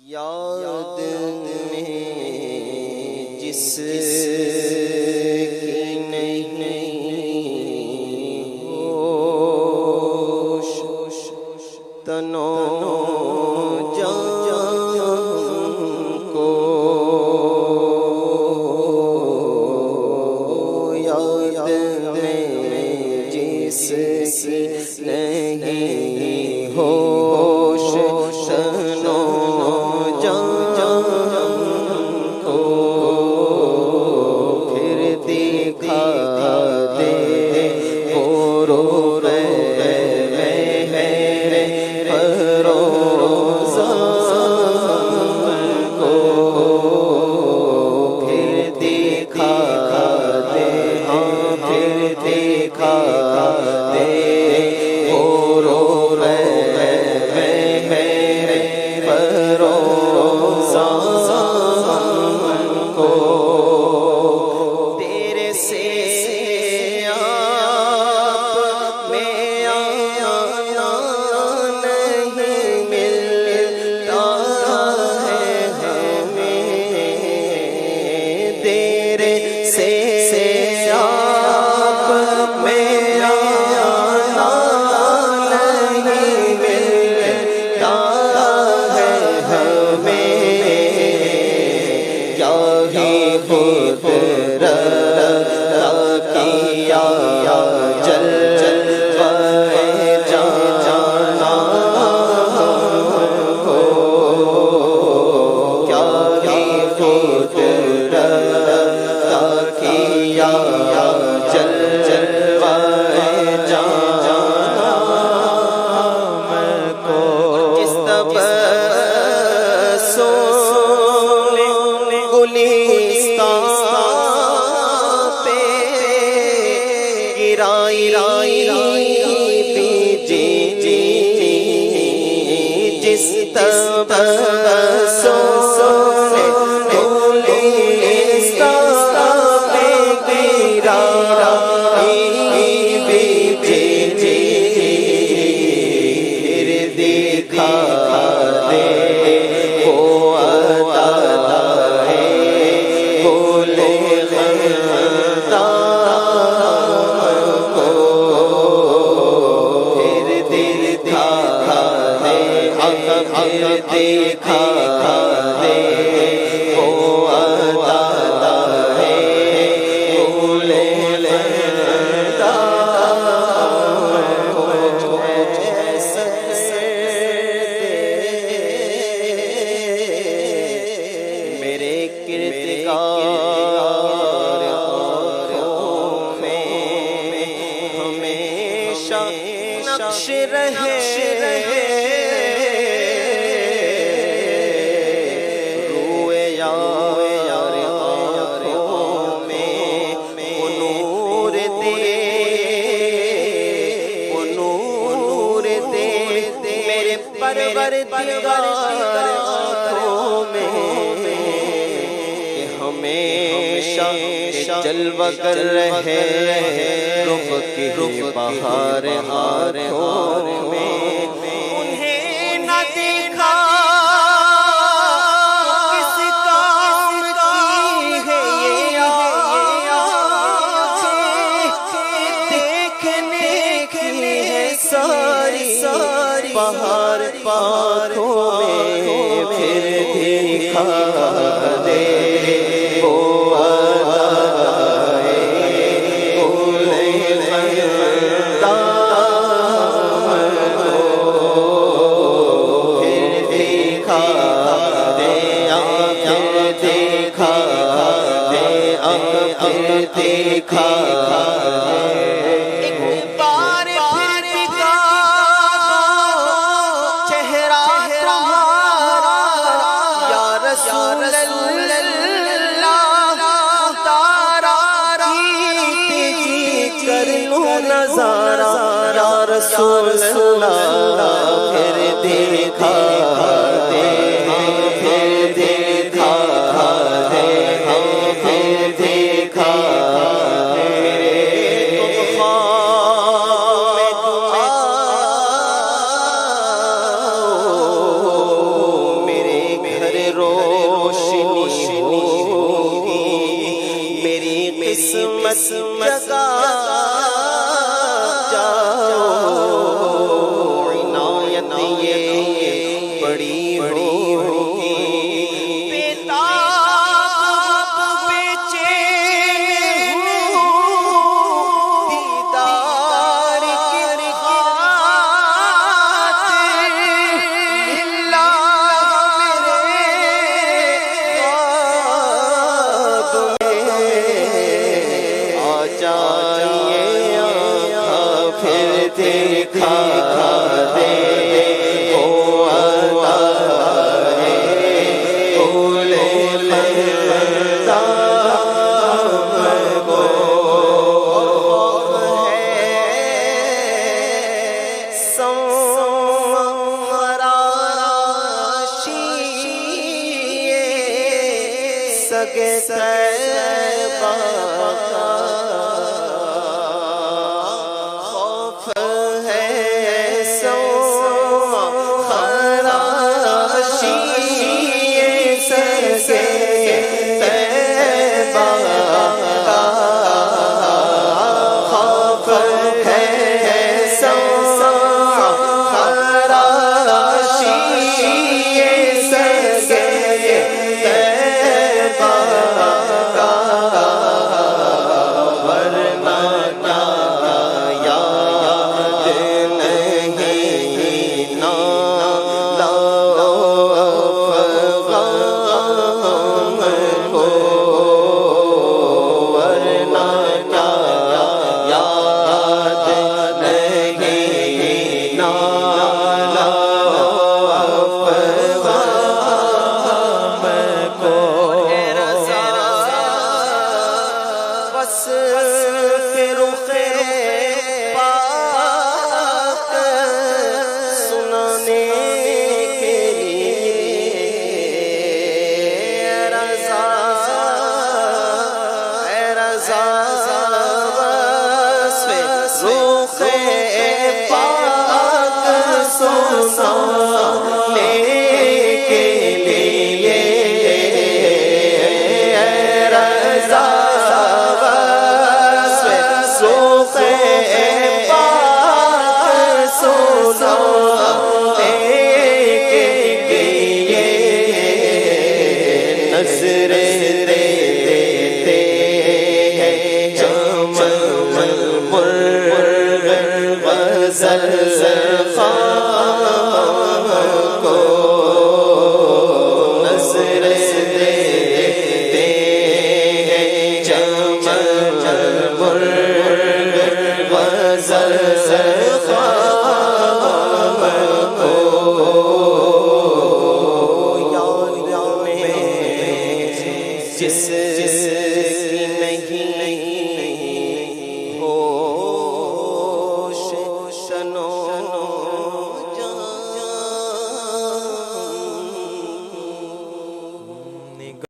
یاد میں جس کی نہیں ہوش تنو جان کو یاد میں جس کی نہیں ہوش تنو نقش رہے روئے یار آنکھوں میں وہ نور دے میرے پروردگار آنکھوں میں کہ ہمیشہ جلوہ کر رہے رخ کی بہار آنکھوں میں انہیں نہ دیکھا کس کام کی ہے یہ آنکھیں دیکھنے کے لیے ساری بہار آنکھوں میں پھر دکھا دے دیکھا ایک بار پھر رسول اللہ پھر دکھا دے پھر دکھا دے پھر دکھا قسمت جگا جاؤ عنایت یہ بڑی ہوگی بیتاب بے چین ہوں دیدار کی خاطر للہ چاہیے آنکھاں پھر دکھا دے وہ اللہ ہے بولے لگتا ہم کو ہے سگے طیبہ کا خوف ہے خراشی سگے طیبہ کا خوف ہے خراشی سگے جس